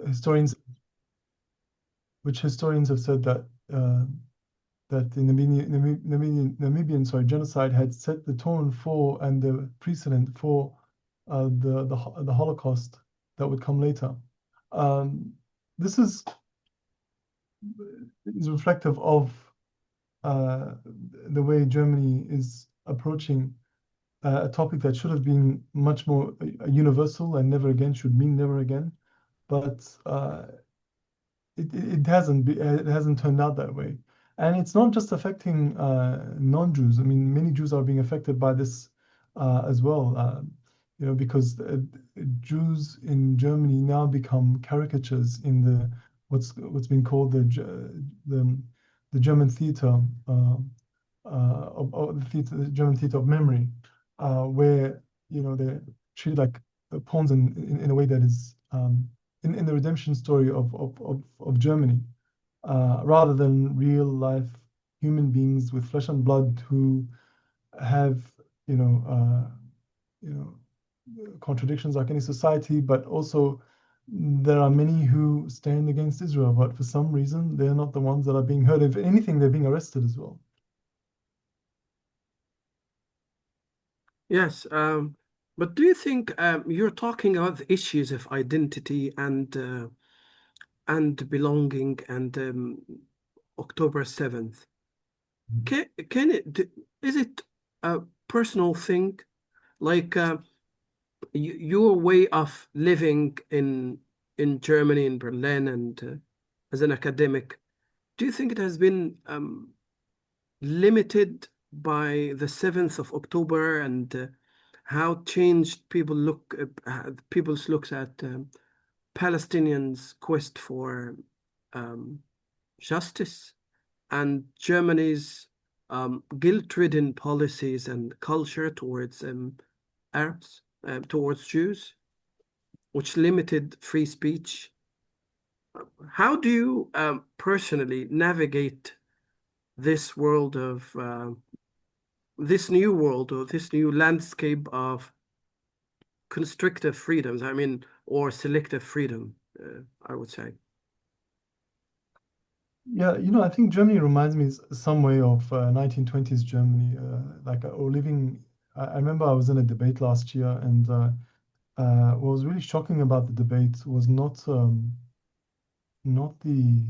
historians have said that that the Namibian genocide had set the tone for and the precedent for the Holocaust that would come later. This is reflective of the way Germany is approaching a topic that should have been much more universal and never again should mean never again, but it hasn't turned out that way. And it's not just affecting non-Jews. I mean, many Jews are being affected by this as well. Because Jews in Germany now become caricatures in the what's been called the German theater the German theater of memory, where they're treated like pawns in a way that is in the redemption story of Germany, rather than real life human beings with flesh and blood who have contradictions like any society, but also there are many who stand against Israel, but for some reason they're not the ones that are being heard. If anything, they're being arrested as well. Yes, but do you think you're talking about the issues of identity and belonging and October 7th? Is it a personal thing, like your way of living in Germany, in Berlin, and as an academic? Do you think it has been limited by the 7th of October and how changed people's looks at Palestinians' quest for justice and Germany's guilt-ridden policies and culture towards Arabs, towards Jews, which limited free speech? How do you personally navigate this world of this new world, or this new landscape of constrictive freedoms, or selective freedom, I would say? Yeah, I think Germany reminds me some way of 1920s Germany, or living. I remember I was in a debate last year, and what was really shocking about the debate was not the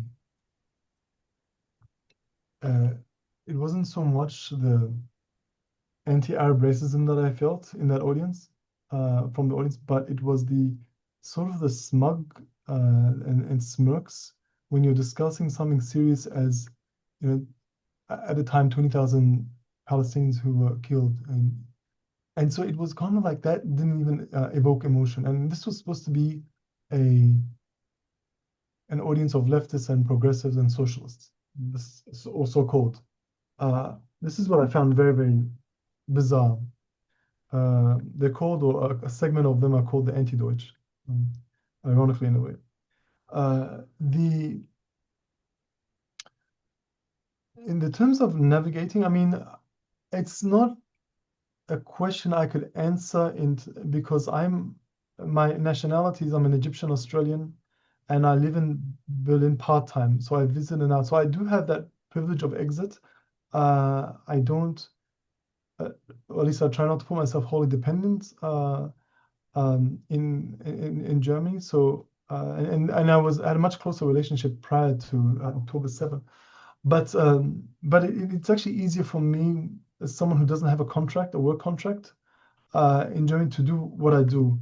it wasn't so much the anti-Arab racism that I felt in that audience, from the audience, but it was the sort of the smug and smirks when you're discussing something serious as, at the time, 20,000 Palestinians who were killed. And so it was kind of like that didn't even evoke emotion. And this was supposed to be an audience of leftists and progressives and socialists, or so-called. This is what I found very, very bizarre. They're called, or a segment of them are called the Anti-Deutsch, ironically in a way. In the terms of navigating, it's not a question I could answer because my nationality is I'm an Egyptian Australian, and I live in Berlin part-time. So I visit and out. So I do have that privilege of exit. I don't, or at least I try not to put myself wholly dependent in Germany. So and I had a much closer relationship prior to October 7th. But it's actually easier for me as someone who doesn't have a work contract in Germany, to do what I do,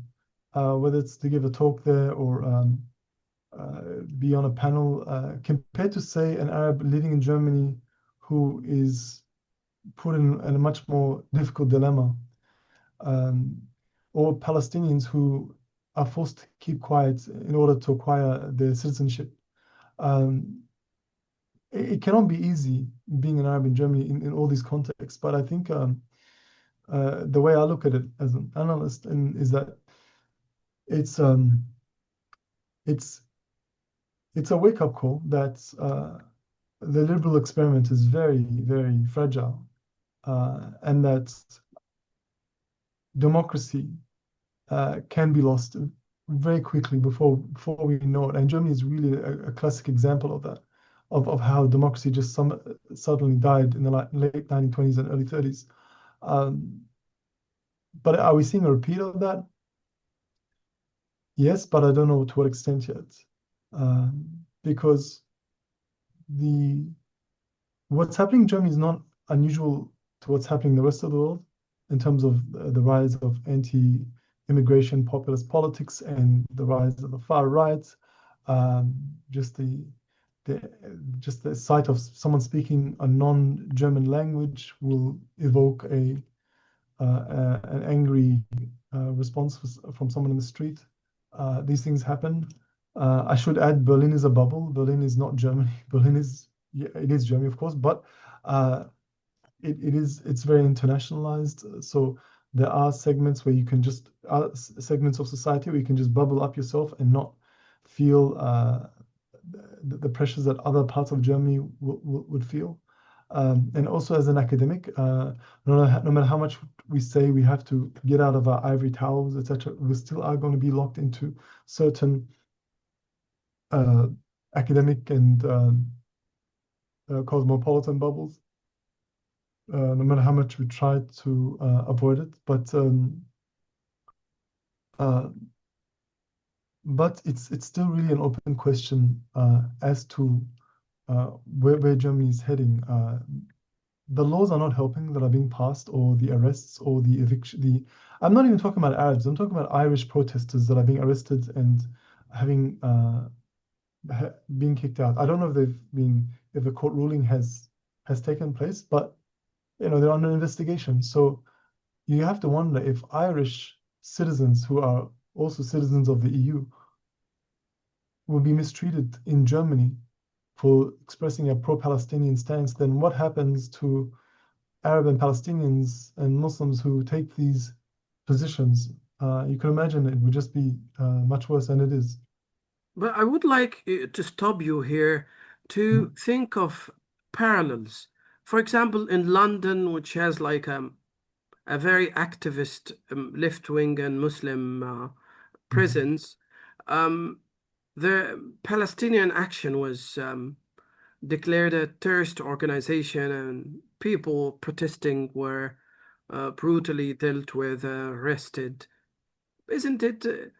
whether it's to give a talk there or be on a panel, compared to, say, an Arab living in Germany who is put in a much more difficult dilemma, or Palestinians who are forced to keep quiet in order to acquire their citizenship. It cannot be easy being an Arab in Germany in all these contexts, but I think the way I look at it as an analyst is that it's a wake-up call that the liberal experiment is very, very fragile, and that democracy can be lost very quickly before we know it. And Germany is really a classic example of that, of how democracy just suddenly died in the late 1920s and early 30s. Um, but are we seeing a repeat of that? Yes, but I don't know to what extent yet. Because the what's happening in Germany is not unusual to what's happening in the rest of the world in terms of the rise of anti-immigration populist politics and the rise of the far right. Um, just the just the sight of someone speaking a non-German language will evoke an angry response from someone in the street. These things happen. I should add, Berlin is a bubble. Berlin is not Germany. Berlin is, yeah, it is Germany, of course, but uh, it's very internationalized. So there are segments where you can just segments of society where you can just bubble up yourself and not feel the pressures that other parts of Germany would feel. And also as an academic, no matter how much we say we have to get out of our ivory towers, etc., we still are going to be locked into certain uh, academic and cosmopolitan bubbles, no matter how much we try to avoid it. Uh, but it's still really an open question as to where Germany is heading. The laws are not helping that are being passed, or the arrests, or the eviction. I'm not even talking about Arabs. I'm talking about Irish protesters that are being arrested and having being kicked out. I don't know if the court ruling has taken place, but they're under investigation. So you have to wonder if Irish citizens who are also citizens of the EU will be mistreated in Germany for expressing a pro-Palestinian stance. Then what happens to Arab and Palestinians and Muslims who take these positions? You can imagine it would just be much worse than it is. But I would like to stop you here to Mhm. think of parallels. For example, in London, which has like a very activist left-wing and Muslim Mhm. presence, um, the Palestinian Action was declared a terrorist organization, and people protesting were brutally dealt with, arrested. Isn't it,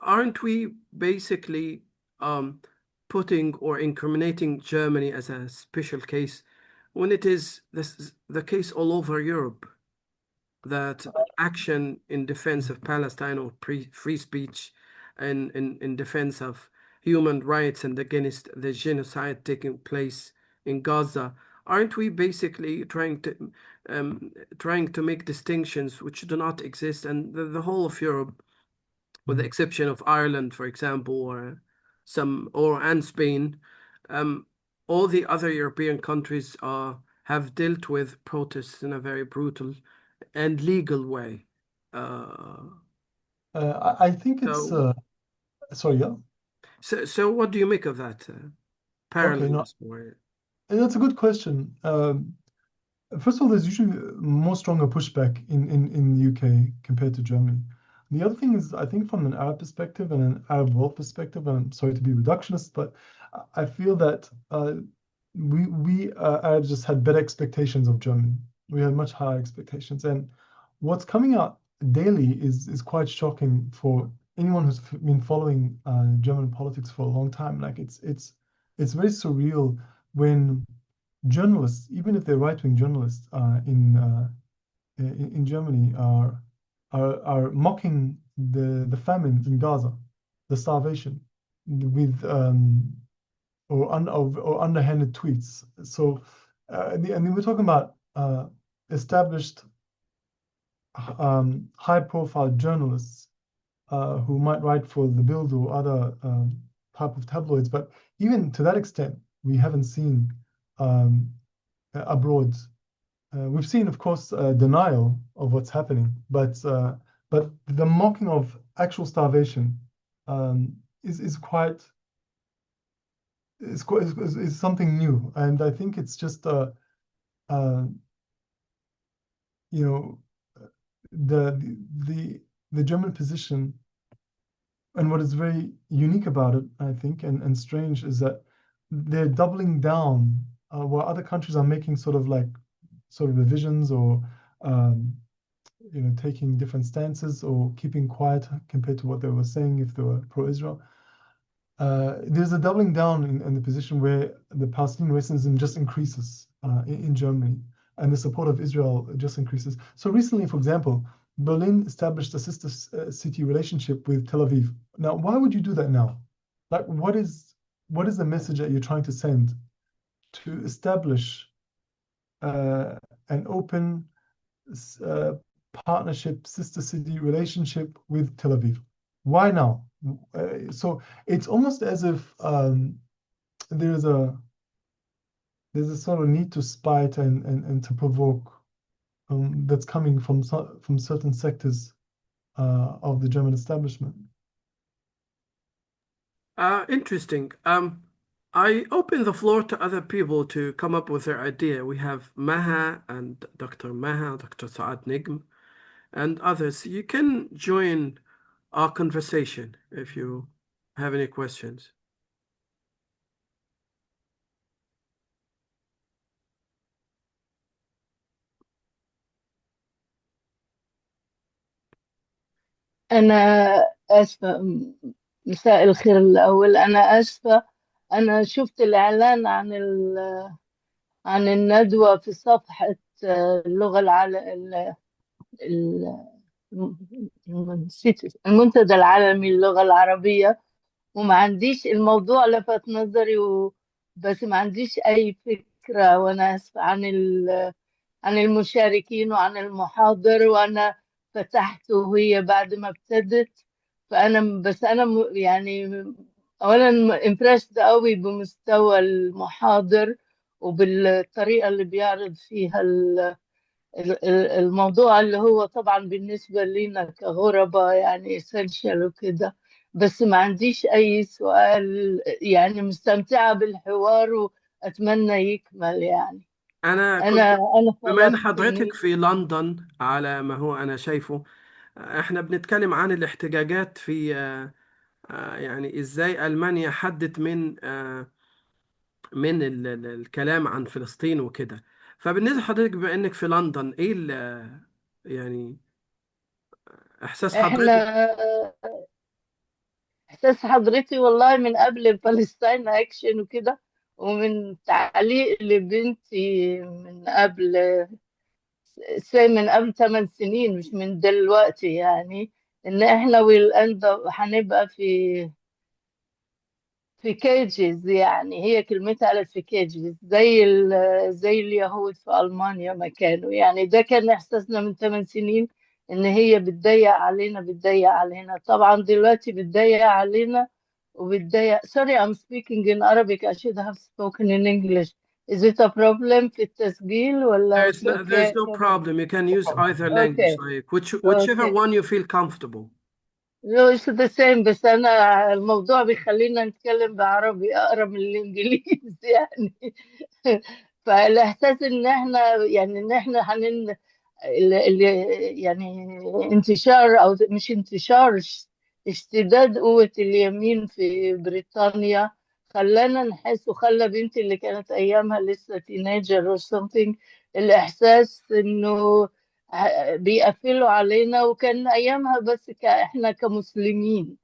aren't we basically um, putting or incriminating Germany as a special case when it is the case all over Europe, that action in defense of Palestine or free speech and in defense of human rights and against the genocide taking place in Gaza, aren't we basically trying to make distinctions which do not exist, and the whole of Europe, with the Mhm. exception of Ireland, for example, or and Spain, um, all the other European countries have dealt with protests in a very brutal and legal way. Uh, I think it's so, sorry, yeah. so what do you make of that Okay, no, parallels? Or that's a good question. First of all, there's usually more stronger pushback in the UK compared to Germany. The other thing is, I think from an Arab perspective and an Arab world perspective, and I'm sorry to be reductionist, but I feel that we Arabs just had better expectations of Germany. We had much higher expectations, and what's coming out daily is quite shocking for anyone who's been following German politics for a long time. Like it's very surreal when journalists, even if they're right-wing journalists in Germany, are mocking the famine in Gaza, the starvation, with or underhanded tweets. So, and we're talking about established, high-profile journalists who might write for the Bild or other type of tabloids, but even to that extent, we haven't seen um, abroad. We've seen, of course, denial of what's happening, but the mocking of actual starvation is quite is something new, and I think it's just uh, you know the the the German position And what is very unique about it, I think, and strange, is that they're doubling down while other countries are making sort of revisions or um, taking different stances or keeping quiet compared to what they were saying if they were pro-Israel. There's a doubling down in the position where the Palestinian racism just increases in Germany, and the support of Israel just increases. So recently, for example, Berlin established a sister city relationship with Tel Aviv. Now, why would you do that now? Like, what is the message that you're trying to send to establish an open uh, partnership, sister city relationship with Tel Aviv? Why now? So it's almost as if there's a there's a sort of need to spite and to provoke that's coming from certain sectors of the German establishment. Interesting. I open the floor to other people to come up with their idea. We have Maha and Dr. Maha, Dr. Saad Nigm, and others. You can join our conversation if you have any questions. أنا آسفة. مساء الخير الأول، أنا آسفة. أنا شفت الإعلان عن عن الندوة في صفحة اللغة نسيت المنتدى العالمي للغة العربية، وما عنديش الموضوع لفت نظري بس ما عنديش أي فكرة، وأنا آسفة عن المشاركين وعن المحاضر. وأنا فتحته وهي بعد ما ابتدت، بس أنا يعني أولا impressed قوي بمستوى المحاضر وبالطريقة اللي بيعرض فيها الموضوع، اللي هو طبعا بالنسبة لنا كغرباء يعني essential وكده. بس ما عنديش أي سؤال، يعني مستمتعة بالحوار وأتمنى يكمل يعني. أنا كنت أنا بما إن حضرتك فلسطيني. في لندن على ما هو أنا شايفه، إحنا بنتكلم عن الاحتجاجات في يعني إزاي ألمانيا حدت من الكلام عن فلسطين وكده. فبالنسبة لحضرتك بما إنك في لندن، إيه يعني إحساس إحنا حضرتك؟ إحساس حضرتي والله من قبل فلسطين أكشن وكده، ومن تعليق لبنتي من قبل، من قبل 8 سنين مش من دلوقتي يعني، إن إحنا هنبقى في كيجز. يعني هي كلمتها قالت في كيجز، زي اليهود في ألمانيا ما كانوا. يعني ده كان إحساسنا من 8 سنين، إن هي بتضيق علينا بتضيق علينا. طبعا دلوقتي بتضيق علينا وبتضيق. Sorry, I'm speaking in Arabic. I should have spoken in English. Is it a problem في التسجيل ولا it's There's okay? no problem. You can use either language, Okay. like whichever Okay. one you feel comfortable. No, it's the same. بس أنا الموضوع بيخلينا نتكلم بعربي أقرب من الإنجليزي يعني. فالإحساس إن إحنا يعني إن إحنا اللي يعني انتشار، أو مش انتشار، اشتداد قوة اليمين في بريطانيا خلانا نحس، وخلى بنتي اللي كانت أيامها لسه تينيجر or something الإحساس إنه بيقفلوا علينا. وكان أيامها بس إحنا كمسلمين.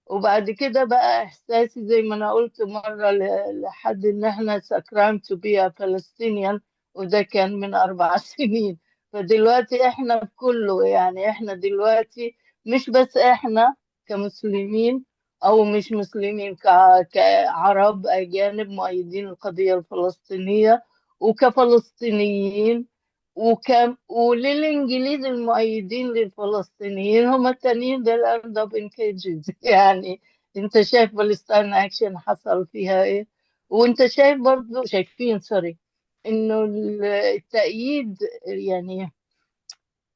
وبعد كده بقى إحساسي زي ما أنا قلت مرة لحد إن إحنا سكران to be a Palestinian، وده كان من 4 سنين. فدلوقتي إحنا في كله، يعني إحنا دلوقتي مش بس إحنا كمسلمين أو مش مسلمين، كعرب أجانب مؤيدين القضية الفلسطينية وكفلسطينيين، وللإنجليز المؤيدين للفلسطينيين هم التانيين ده end up in cages. يعني انت شايف فلسطين اكشن حصل فيها ايه، وانت شايف برضو شايفين سوري انه التأييد، يعني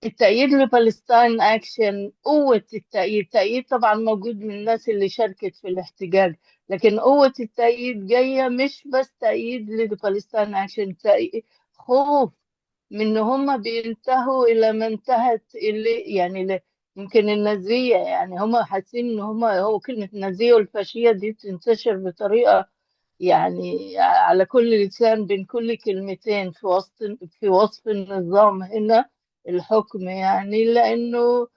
التأييد لفلسطين أكشن، قوة التأييد طبعا موجود من الناس اللي شاركت في الاحتجاج، لكن قوة التأييد جاية مش بس تأييد لفلسطين أكشن، خوف من إن هم بينتهوا إلى ما انتهت، اللي يعني يمكن النازية، يعني هم حاسين ان هو كلمة النازية والفاشية دي بتنتشر بطريقة يعني على كل لسان بين كل كلمتين في وصف النظام هنا، الحكم يعني. لأنه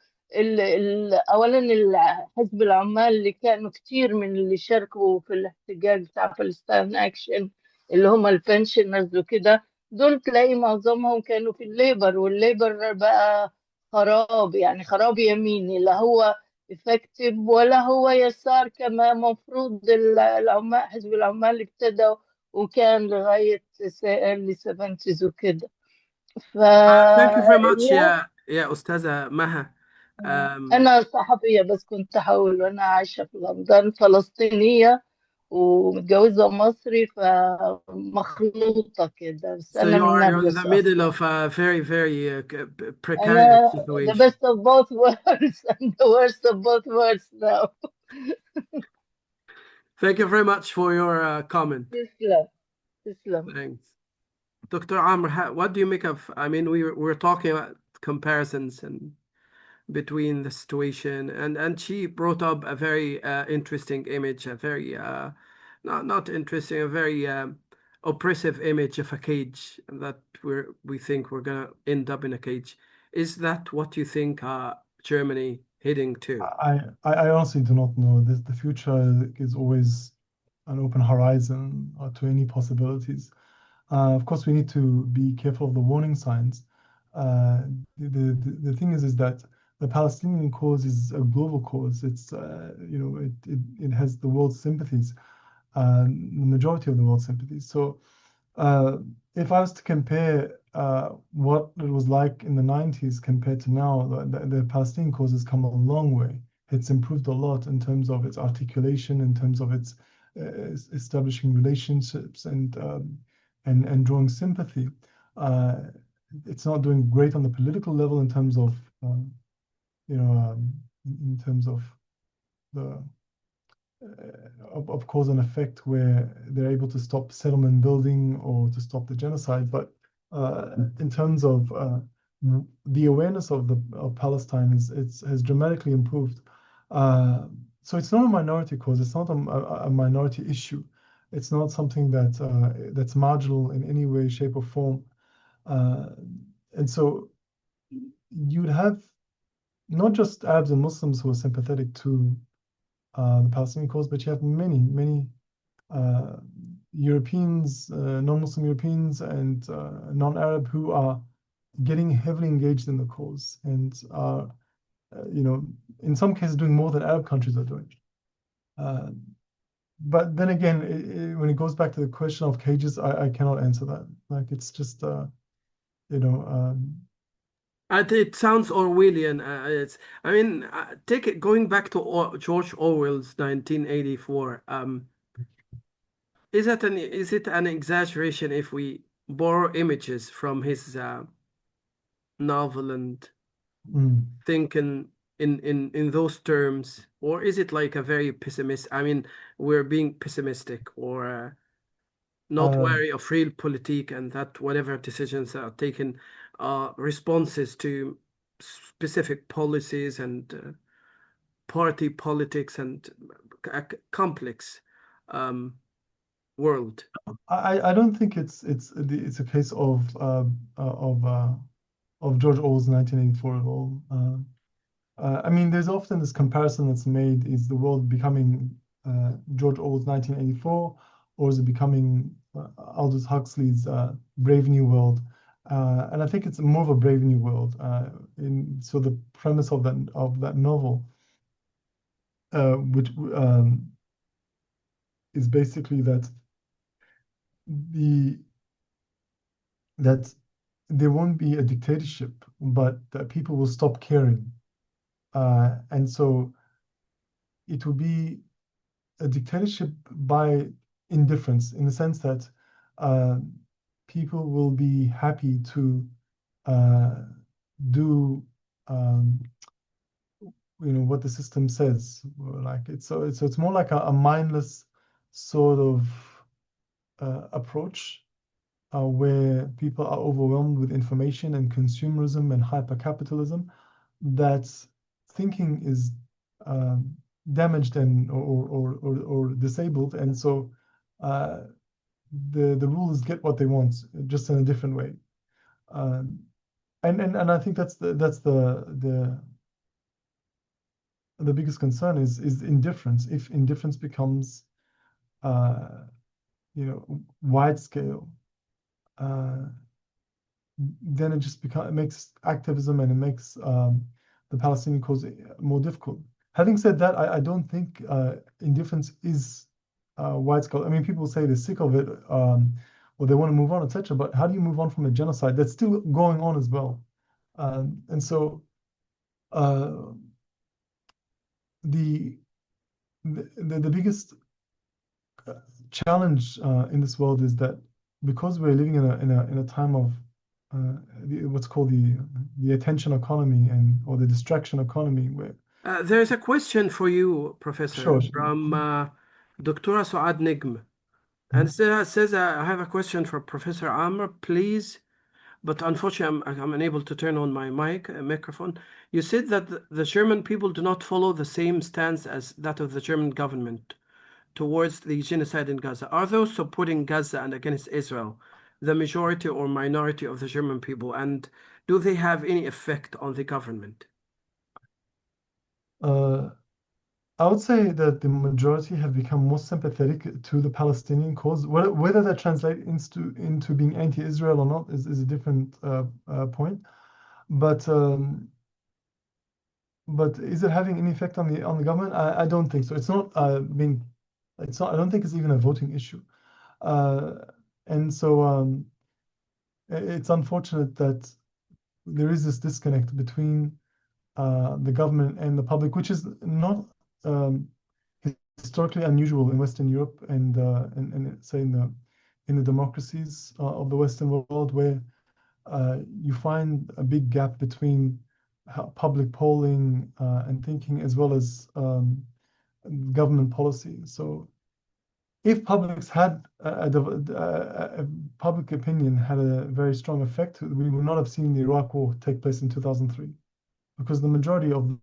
أولا حزب العمال اللي كانوا كتير من اللي شاركوا في الاحتجاج بتاع فلسطين أكشن، اللي هم البنشنرز وكده، دول تلاقي معظمهم كانوا في الليبر، والليبر بقى خراب، يعني خراب يميني، لا هو effective ولا هو يسار كما مفروض. العمال، حزب العمال اللي ابتدى وكان لغاية اللي 70s وكده. ف Thank you very much يا يا أستاذة مها. um, أنا صحفية بس كنت أحاول، وأنا عايشة في لندن، فلسطينية ومتجوزة مصري، فمخلوطة كده، بس so أنا من you're in the نابلس middle أصلا. of a very very precarious أنا the situation. best of both worlds and the worst of both worlds now. Thank you very much for your comment. تسلم تسلم. Thanks. Dr. Amr, what do you make of, I mean, we're talking about comparisons and between the situation, and she brought up a very interesting image, a very not interesting, a very oppressive image of a cage, that we think we're gonna end up in a cage. Is that what you think Germany heading to? I honestly do not know. The future is always an open horizon to any possibilities. Of course, we need to be careful of the warning signs. Uh, the thing is that the Palestinian cause is a global cause. It's it has the world's sympathies, the majority of the world's sympathies. So uh, if I was to compare what it was like in the 90s compared to now, the Palestinian cause has come a long way. It's improved a lot in terms of its articulation, in terms of its establishing relationships and drawing sympathy. Uh, it's not doing great on the political level in terms of in terms of the of cause and effect, where they're able to stop settlement building or to stop the genocide. But in terms of the awareness of Palestine has dramatically improved. So it's not a minority cause. It's not a minority issue. It's not something that's marginal in any way, shape, or form. Uh, and so you'd have not just Arabs and Muslims who are sympathetic to the Palestinian cause, but you have many uh, Europeans, non-Muslim Europeans, and non-Arab who are getting heavily engaged in the cause and are, in some cases doing more than Arab countries are doing. But then again, when it goes back to the question of cages, I cannot answer that. Like, it's just, It sounds Orwellian. I mean, take it going back to George Orwell's 1984. Is it an exaggeration if we borrow images from his novel and mm, think in those terms, or is it like a very pessimist? I mean, we're being pessimistic or not uh, wary of real politique, and that whatever decisions are taken are responses to specific policies and party politics and a complex um, world. I don't think it's a case of George Orwell's 1984 at all. I mean, there's often this comparison that's made: is the world becoming George Orwell's 1984, or is it becoming Aldous Huxley's Brave New World? And I think it's more of a Brave New World. So the premise of that novel, which is basically the that there won't be a dictatorship, but that people will stop caring, and so it will be a dictatorship by indifference, in the sense that uh, people will be happy to uh, do what the system says. Like it's more like a mindless sort of approach, where people are overwhelmed with information and consumerism and hypercapitalism, that thinking is damaged and or disabled, and so the rulers get what they want, just in a different way. And I think that's the biggest concern is indifference. If indifference becomes wide scale, then it just it makes activism, and it makes the Palestinian cause more difficult. Having said that, I don't think indifference is wide scale. I mean, people say they're sick of it, or they want to move on, etc. But how do you move on from a genocide that's still going on as well? And so the biggest challenge in this world is that because we're living in a time of what's called the attention economy or the distraction economy, where there's a question for you, Professor, sure. from Dr. Suad Nigm. And it says, I have a question for Professor Amr, please. But unfortunately, I'm unable to turn on my microphone. You said that the German people do not follow the same stance as that of the German government towards the genocide in Gaza. Are those supporting Gaza and against Israel the majority or minority of the German people? And do they have any effect on the government? I would say that the majority have become more sympathetic to the Palestinian cause. Whether that translates into being anti-Israel or not is a different point. But is it having any effect on the government? I don't think so. It's not being. It's not. I don't think it's even a voting issue. And so it's unfortunate that there is this disconnect between the government and the public, which is not historically unusual in Western Europe and say in the democracies of the Western world, where you find a big gap between public polling and thinking, as well as government policy. So if public opinion had a very strong effect, we would not have seen the Iraq War take place in 2003, because the majority of